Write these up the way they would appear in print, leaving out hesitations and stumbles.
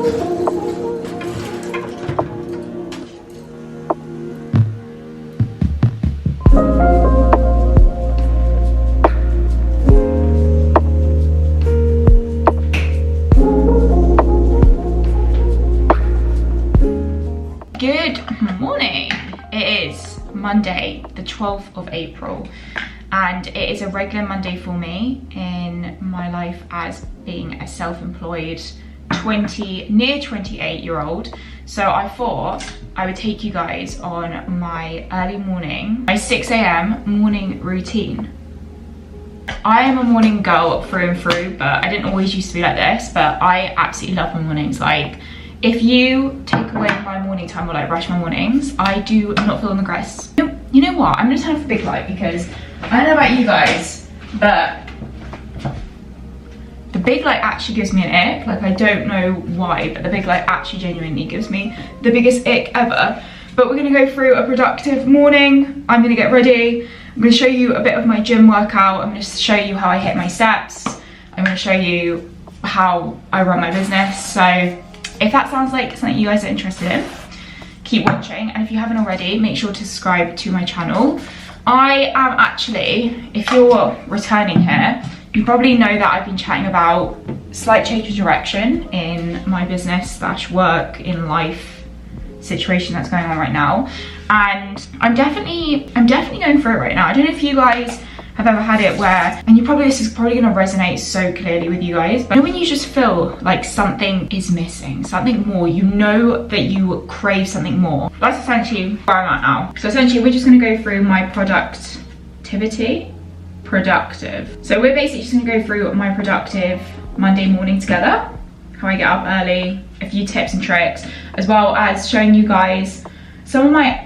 Good morning. It is Monday, the 12th of April, and it is a regular Monday for me in my life as being a self-employed near 28-year-old. So I thought I would take you guys on my early morning, my 6 a.m. morning routine. I am a morning girl through and through, but I didn't always used to be like this, but I absolutely love my mornings. Like, if you take away my morning time or like rush my mornings, I do not feel on the grass. You know what? I'm gonna turn off the big light because I don't know about you guys, but the big light actually gives me an ick. Like, I don't know why, but the big light actually genuinely gives me the biggest ick ever. But we're gonna go through a productive morning. I'm gonna get ready. I'm gonna show you a bit of my gym workout. I'm gonna show you how I hit my steps. I'm gonna show you how I run my business. So if that sounds like something you guys are interested in, keep watching. And if you haven't already, make sure to subscribe to my channel. I am actually, if you're returning here, you probably know that I've been chatting about slight change of direction in my business / work in life situation that's going on right now. And I'm definitely going through it right now. I don't know if you guys have ever had it where, and this is probably going to resonate so clearly with you guys, but when you just feel like something is missing, something more, you know that you crave something more. That's essentially where I'm at now. So essentially we're just going to go through my productive. So we're basically just going to go through my productive Monday morning together, how I get up early, a few tips and tricks, as well as showing you guys some of my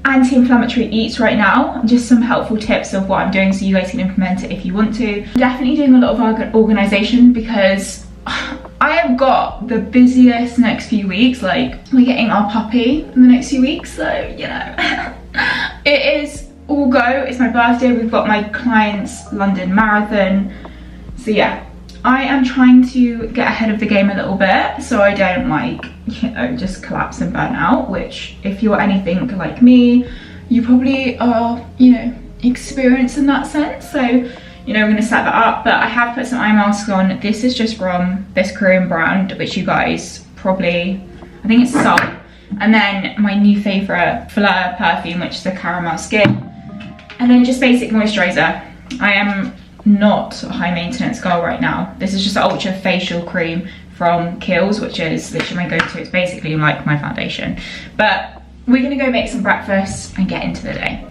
anti-inflammatory eats right now and just some helpful tips of what I'm doing so you guys can implement it if you want to. I'm definitely doing a lot of organization because I have got the busiest next few weeks. Like, we're getting our puppy in the next few weeks, so you know it is all go. It's my birthday, we've got my client's London marathon, so yeah, I am trying to get ahead of the game a little bit so I don't, like, you know, just collapse and burn out, which if you're anything like me, you probably are, you know, experienced in that sense. So, you know, I'm gonna set that up, but I have put some eye masks on. This is just from this Korean brand, which you guys probably, I think it's Salt. And then my new favorite Fleur perfume, which is a caramel skin. And then just basic moisturizer. I am not a high maintenance girl right now. This is just an ultra facial cream from Kiehl's, which is literally my go-to. It's basically like my foundation. But we're gonna go make some breakfast and get into the day.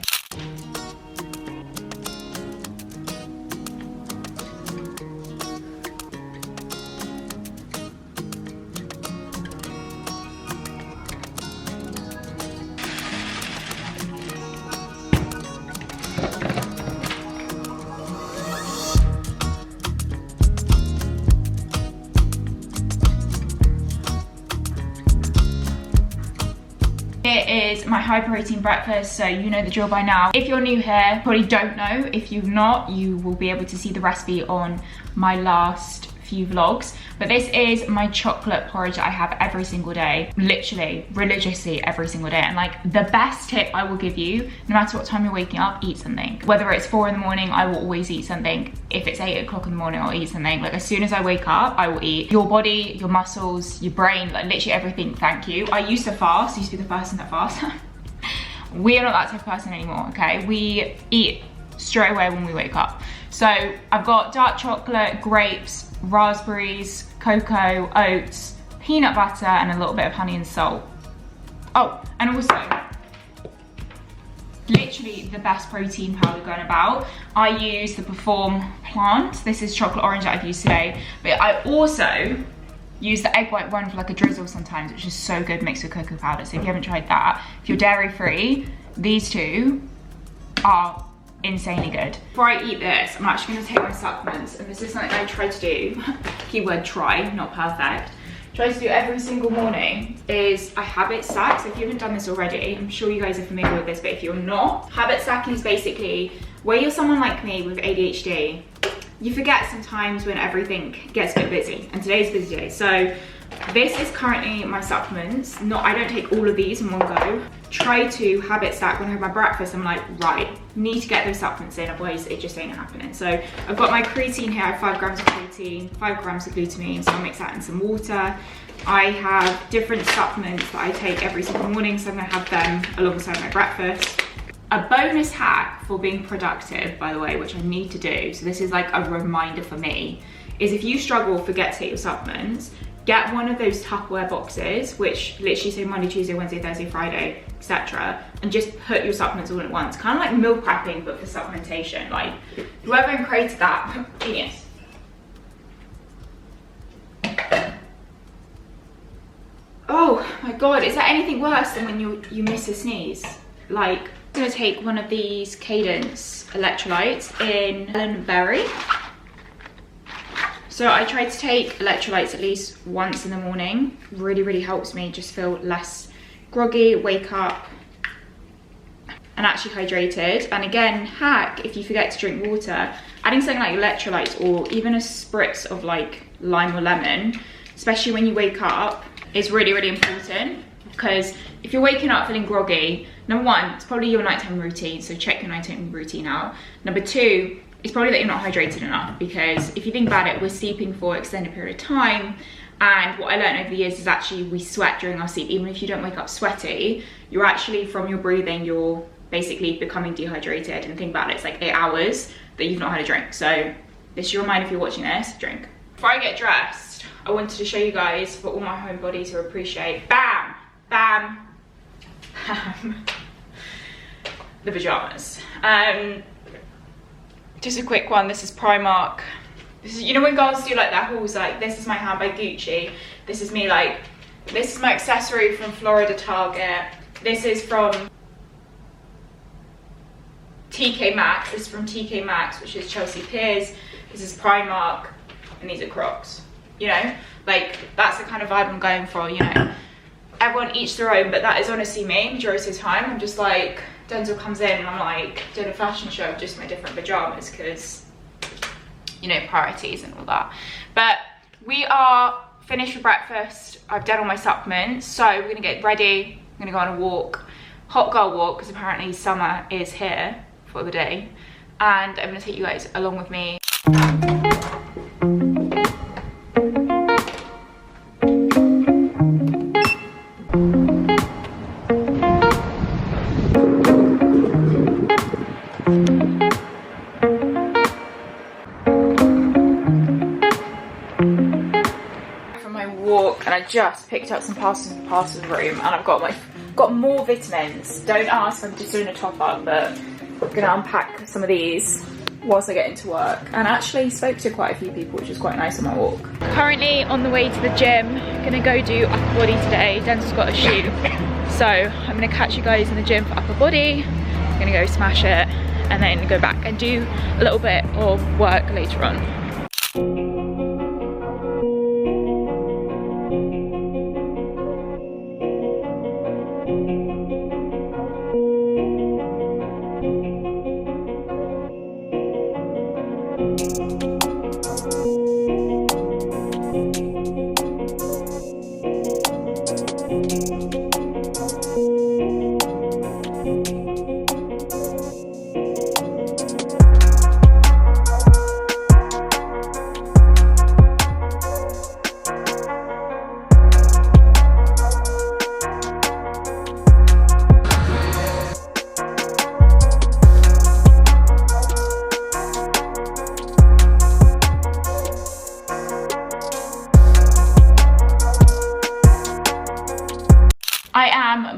It is my high protein breakfast, so you know the drill by now. If you're new here, probably don't know. If you've not, you will be able to see the recipe on my last few vlogs. But this is my chocolate porridge that I have every single day, literally religiously every single day. And like, the best tip I will give you, no matter what time you're waking up, eat something. Whether it's 4 in the morning, I will always eat something. If it's 8 o'clock in the morning, I'll eat something. Like, as soon as I wake up, I will eat. Your body, your muscles, your brain, like literally everything, thank you. I used to fast, I used to be the person that fasts. We are not that type of person anymore, okay? We eat straight away when we wake up. So I've got dark chocolate, grapes, raspberries, cocoa, oats, peanut butter, and a little bit of honey and salt. Oh, and also, literally the best protein powder going about. I use the Perform plant. This is chocolate orange that I've used today, but I also use the egg white one for like a drizzle sometimes, which is so good mixed with cocoa powder. So if you haven't tried that, if you're dairy free, these two are insanely good. Before I eat this, I'm actually gonna take my supplements, and this is something I try to do, keyword try, not perfect, try to do every single morning, is I habit stack. So if you haven't done this already, I'm sure you guys are familiar with this, but if you're not, habit stacking is basically where you're someone like me with ADHD, you forget sometimes when everything gets a bit busy, and today's a busy day. So this is currently my supplements. I don't take all of these in one go. Try to habit stack. When I have my breakfast, I'm like, right, need to get those supplements in, otherwise it just ain't happening. So I've got my creatine here. I have 5 grams of protein, 5 grams of glutamine, so I'll mix that in some water. I have different supplements that I take every single morning, so I'm gonna have them alongside my breakfast. A bonus hack for being productive, by the way, which I need to do, so this is like a reminder for me, is if you struggle or forget to take your supplements, get one of those Tupperware boxes, which literally say Monday, Tuesday, Wednesday, Thursday, Friday, etc. And just put your supplements all at once. Kind of like meal prepping, but for supplementation. Like, whoever created that, genius. Oh my God, is there anything worse than when you miss a sneeze? Like, I'm gonna take one of these Cadence electrolytes in melon berry. So I try to take electrolytes at least once in the morning. Really, really helps me just feel less groggy, wake up, and actually hydrated. And again, hack, if you forget to drink water, adding something like electrolytes or even a spritz of like lime or lemon, especially when you wake up, is really, really important. Because if you're waking up feeling groggy, number one, it's probably your nighttime routine, so check your nighttime routine out. Number two, it's probably that you're not hydrated enough, because if you think about it, we're sleeping for an extended period of time, and what I learned over the years is actually we sweat during our sleep. Even if you don't wake up sweaty, you're actually, from your breathing, you're basically becoming dehydrated. And think about it, it's like 8 hours that you've not had a drink. So this is your reminder, if you're watching this, drink. Before I get dressed, I wanted to show you guys, for all my homebodies who appreciate, bam, bam, bam, the pajamas. Just a quick one. This is Primark. This is, you know when girls do like their hauls, like this is my handbag Gucci, this is me, like this is my accessory from Florida Target, this is from TK Maxx, this is from TK Maxx, which is Chelsea Piers, this is Primark, and these are Crocs. You know, like that's the kind of vibe I'm going for. You know, everyone each their own, but that is honestly me majority of the time. I'm just like, Denzel comes in and I'm like doing a fashion show of just my different pajamas, because you know, priorities and all that. But we are finished for breakfast. I've done all my supplements, so we're gonna get ready. I'm gonna go on a walk, hot girl walk, because apparently summer is here for the day, and I'm gonna take you guys along with me. And I just picked up some parcels in the parcels room, and I've got more vitamins. Don't ask, I'm just doing a top up, but I'm gonna unpack some of these whilst I get into work. And actually spoke to quite a few people, which is quite nice on my walk. Currently on the way to the gym, gonna go do upper body today. Denzel's got a shoot, so I'm gonna catch you guys in the gym for upper body. I'm gonna go smash it and then go back and do a little bit of work later on.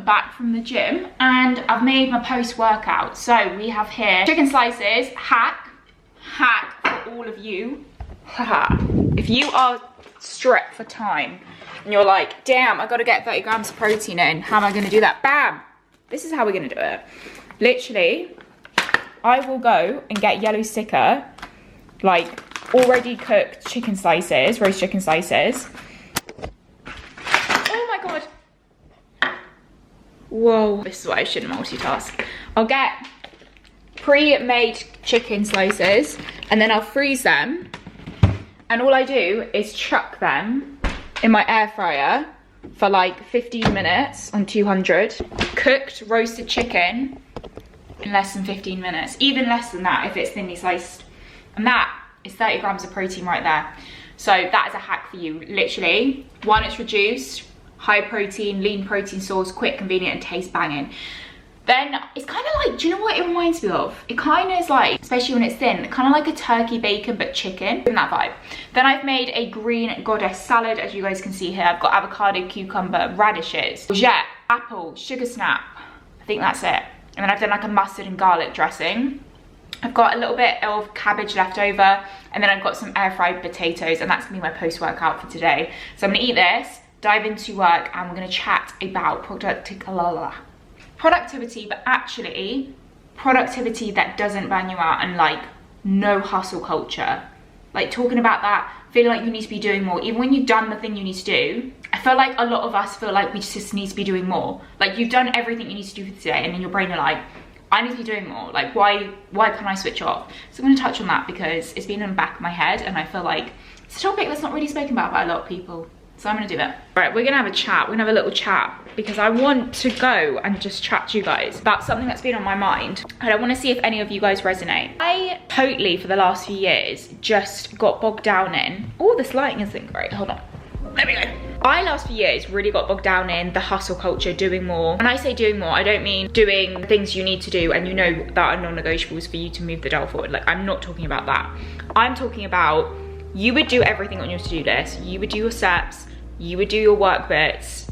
Back from the gym, and I've made my post-workout. So we have here chicken slices, hack for all of you. If you are strapped for time and you're like, damn, I gotta get 30 grams of protein in, how am I gonna do that? Bam, this is how we're gonna do it. Literally, I will go and get yellow sticker, like already cooked chicken slices, roast chicken slices. Oh my God. Whoa, this is why I shouldn't multitask. I'll get pre-made chicken slices and then I'll freeze them, and all I do is chuck them in my air fryer for like 15 minutes on 200. Cooked roasted chicken in less than 15 minutes. Even less than that if it's thinly sliced. And that is 30 grams of protein right there. So that is a hack for you, literally. One, it's reduced, high protein, lean protein source, quick, convenient, and taste banging. Then it's kind of like, do you know what it reminds me of? It kind of is like, especially when it's thin, kind of like a turkey bacon but chicken, in that vibe. Then I've made a green goddess salad, as you guys can see here. I've got avocado, cucumber, radishes, courgette, apple, sugar snap. I think that's it. And then I've done like a mustard and garlic dressing. I've got a little bit of cabbage left over, and then I've got some air fried potatoes, and that's gonna be my post-workout for today. So I'm gonna eat this, dive into work, and we're gonna chat about productivity, but actually productivity that doesn't burn you out, and like no hustle culture. Like talking about that, feeling like you need to be doing more, even when you've done the thing you need to do. I feel like a lot of us feel like we just need to be doing more. Like you've done everything you need to do for today, and in your brain you're like, I need to be doing more. Like why can't I switch off? So I'm gonna touch on that because it's been in the back of my head, and I feel like it's a topic that's not really spoken about by a lot of people. So I'm gonna do it. Right, we're gonna have a chat. We're gonna have a little chat because I want to go and just chat to you guys about something that's been on my mind. And I wanna see if any of you guys resonate. I totally, for the last few years, just got bogged down in, oh, this lighting isn't great, hold on. There we go. I, last few years, really got bogged down in the hustle culture, doing more. When I say doing more, I don't mean doing things you need to do and you know that are non-negotiables for you to move the dial forward. Like, I'm not talking about that. I'm talking about you would do everything on your to-do list. You would do your steps, you would do your work bits,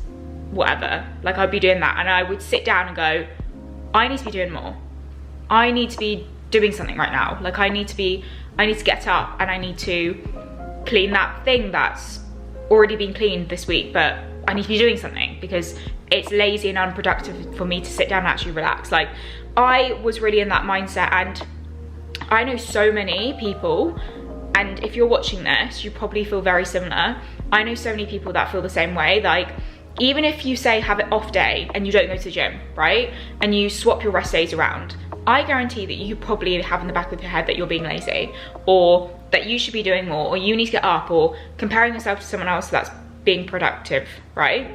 whatever. Like, I'd be doing that, and I would sit down and go, I need to be doing more. I need to be doing something right now. Like, I need to get up and I need to clean that thing that's already been cleaned this week, but I need to be doing something because it's lazy and unproductive for me to sit down and actually relax. Like, I was really in that mindset, and I know so many people, and if you're watching this, you probably feel very similar. I know so many people that feel the same way. Like, even if you say have an off day and you don't go to the gym, right? And you swap your rest days around, I guarantee that you probably have in the back of your head that you're being lazy, or that you should be doing more, or you need to get up, or comparing yourself to someone else that's being productive, right?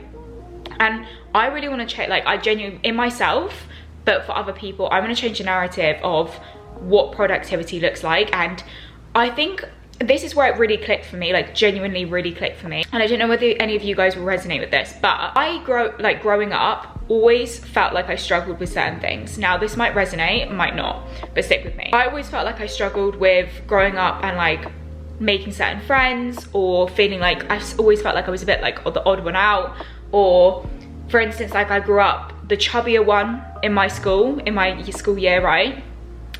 And I really want to change, like, I genuinely, in myself, but for other people, I want to change the narrative of what productivity looks like. And I think this is where it really clicked for me, like genuinely really clicked for me. And I don't know whether any of you guys will resonate with this, but growing up, always felt like I struggled with certain things. Now, this might resonate, might not, but stick with me. I always felt like I struggled with growing up and like making certain friends, or feeling like I always felt like I was a bit like the odd one out. Or for instance, like I grew up the chubbier one in my school year, right?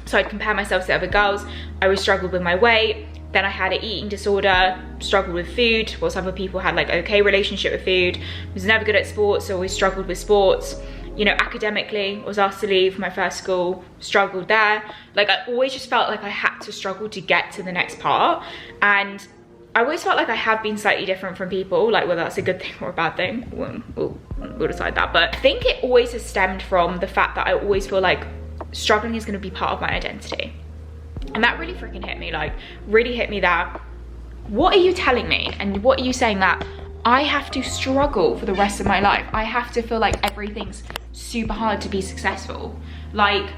So I'd compare myself to other girls. I always struggled with my weight. Then I had an eating disorder, struggled with food, whilst other people had like okay relationship with food. Was never good at sports, so always struggled with sports. You know, academically, was asked to leave my first school, struggled there. Like, I always just felt like I had to struggle to get to the next part. And I always felt like I have been slightly different from people, like whether that's a good thing or a bad thing, we'll decide that. But I think it always has stemmed from the fact that I always feel like struggling is gonna be part of my identity. And that really freaking hit me, like really hit me that, what are you telling me? And what are you saying that I have to struggle for the rest of my life? I have to feel like everything's super hard to be successful. Like,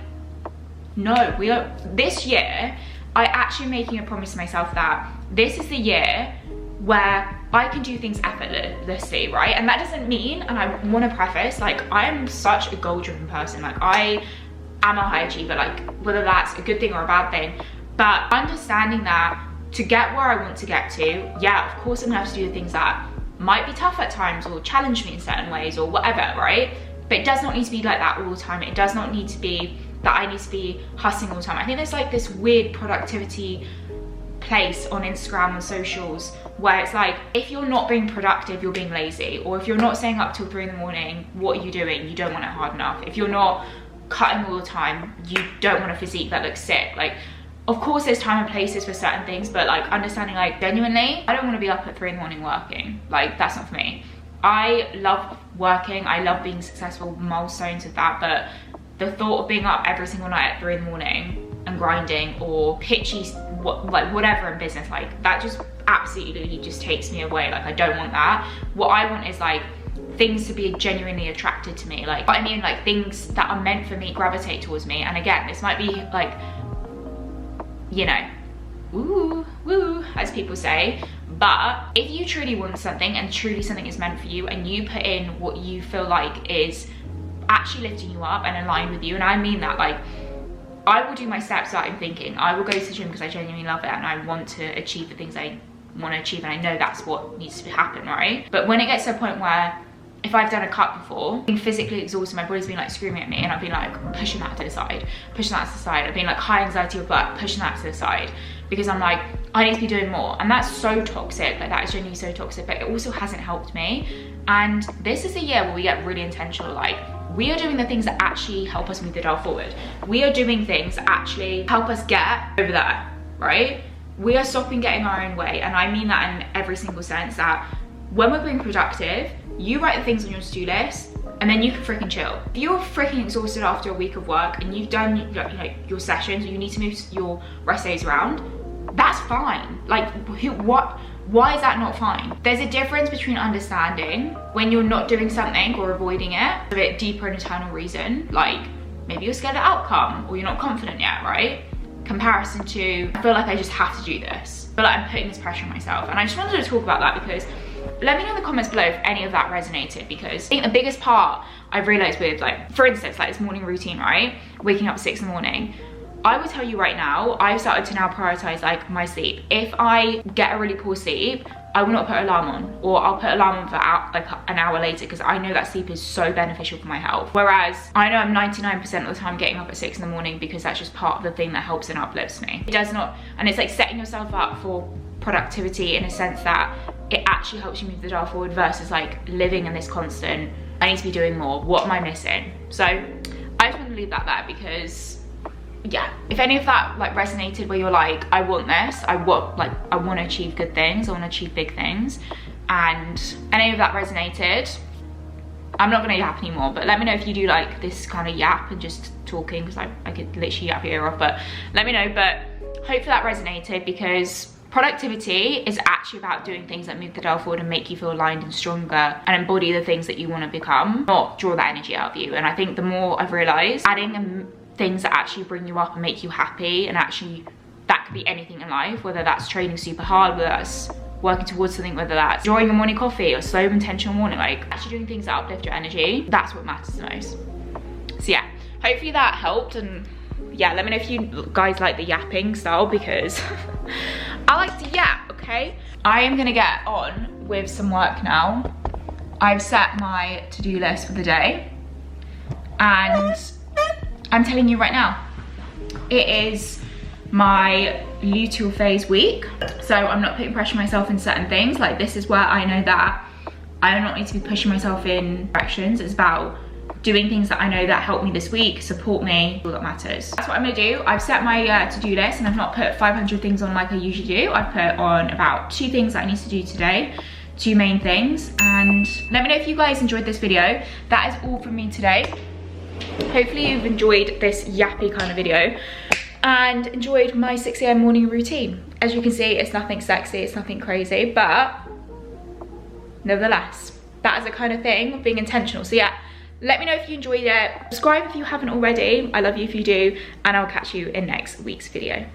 no, we don't. This year, I actually am making a promise to myself that this is the year where I can do things effortlessly, right? And that doesn't mean, and I want to preface, like, I am such a goal-driven person. Like, I am a high achiever, like whether that's a good thing or a bad thing, but understanding that to get where I want to get to, yeah, of course I'm gonna have to do the things that might be tough at times or challenge me in certain ways or whatever, right? But it does not need to be like that all the time. It does not need to be that I need to be hustling all the time. I think there's like this weird productivity place on Instagram and socials where it's like, if you're not being productive, you're being lazy. Or if you're not staying up till 3 in the morning, what are you doing? You don't want it hard enough. If you're not cutting all the time, you don't want a physique that looks sick. Like, of course there's time and places for certain things, but like understanding, like, genuinely, I don't want to be up at 3 in the morning working. Like, that's not for me. I love working, I love being successful, milestones of that, but the thought of being up every single night at 3 in the morning and and grinding or pitchy, like whatever in business, like that just absolutely just takes me away. Like I don't want that. What I want is like things to be genuinely attracted to me. Like I mean, like things that are meant for me gravitate towards me. And again, this might be like, you know, woo woo, as people say, but if you truly want something and truly something is meant for you, and you put in what you feel like is actually lifting you up and aligned with you, and I mean that, like I will do my steps that I'm thinking. I will go to the gym because I genuinely love it and I want to achieve the things I want to achieve, and I know that's what needs to happen, right? But when it gets to a point where if I've done a cut before, being physically exhausted, my body's been like screaming at me, and I've been like pushing that to the side, pushing that to the side. I've been like high anxiety of work, pushing that to the side, because I'm like, I need to be doing more. And that's so toxic, like that is genuinely so toxic, but it also hasn't helped me. And this is the year where we get really intentional. Like we are doing the things that actually help us move the dial forward. We are doing things that actually help us get over that, right? We are stopping getting our own way. And I mean that in every single sense, that when we're being productive, you write the things on your to-do list and then you can freaking chill. If you're freaking exhausted after a week of work and you've done your sessions, or you need to move your rest days around, that's fine. Like why is that not fine? There's a difference between understanding when you're not doing something or avoiding it, a bit deeper and eternal reason, like maybe you're scared of the outcome or you're not confident yet, right? Comparison to, I feel like I just have to do this. I feel like I'm putting this pressure on myself. And I just wanted to talk about that because let me know in the comments below if any of that resonated, because I think the biggest part I've realized with, like, for instance, like this morning routine, right? Waking up at 6 in the morning. I will tell you right now, I've started to now prioritize like my sleep. If I get a really poor sleep, I will not put an alarm on, or I'll put an alarm on for like an hour later, because I know that sleep is so beneficial for my health. Whereas I know I'm 99% of the time getting up at 6 in the morning because that's just part of the thing that helps and uplifts me. It does not, and it's like setting yourself up for productivity in a sense that it actually helps you move the dial forward, versus like living in this constant, I need to be doing more, what am I missing? So I just want to leave that there, because yeah, if any of that like resonated where you're like, I want this, I want to achieve good things, I want to achieve big things, and any of that resonated, I'm not gonna yap anymore, but let me know if you do like this kind of yap and just talking, because I could literally yap your ear off, but let me know. But hopefully that resonated, because productivity is actually about doing things that move the dial forward and make you feel aligned and stronger and embody the things that you want to become, not draw that energy out of you. And I think the more I've realized, adding things that actually bring you up and make you happy, and actually that could be anything in life, whether that's training super hard, whether that's working towards something, whether that's enjoying your morning coffee or slow intentional morning, like actually doing things that uplift your energy, that's what matters the most. So yeah, hopefully that helped. And yeah, let me know if you guys like the yapping style, because I like to yap, okay? I am gonna get on with some work now. I've set my to-do list for the day, and I'm telling you right now, it is my luteal phase week. So I'm not putting pressure on myself in certain things. Like this is where I know that I do not need to be pushing myself in directions. It's about doing things that I know that help me this week, support me, all that matters. That's what I'm gonna do. I've set my to-do list, and I've not put 500 things on like I usually do. I've put on about 2 things that I need to do today, 2 main things. And let me know if you guys enjoyed this video. That is all from me today. Hopefully you've enjoyed this yappy kind of video and enjoyed my 6 AM morning routine. As you can see, it's nothing sexy, it's nothing crazy, but nevertheless, that is the kind of thing of being intentional. So yeah, let me know if you enjoyed it. Subscribe if you haven't already. I love you if you do, and I'll catch you in next week's video.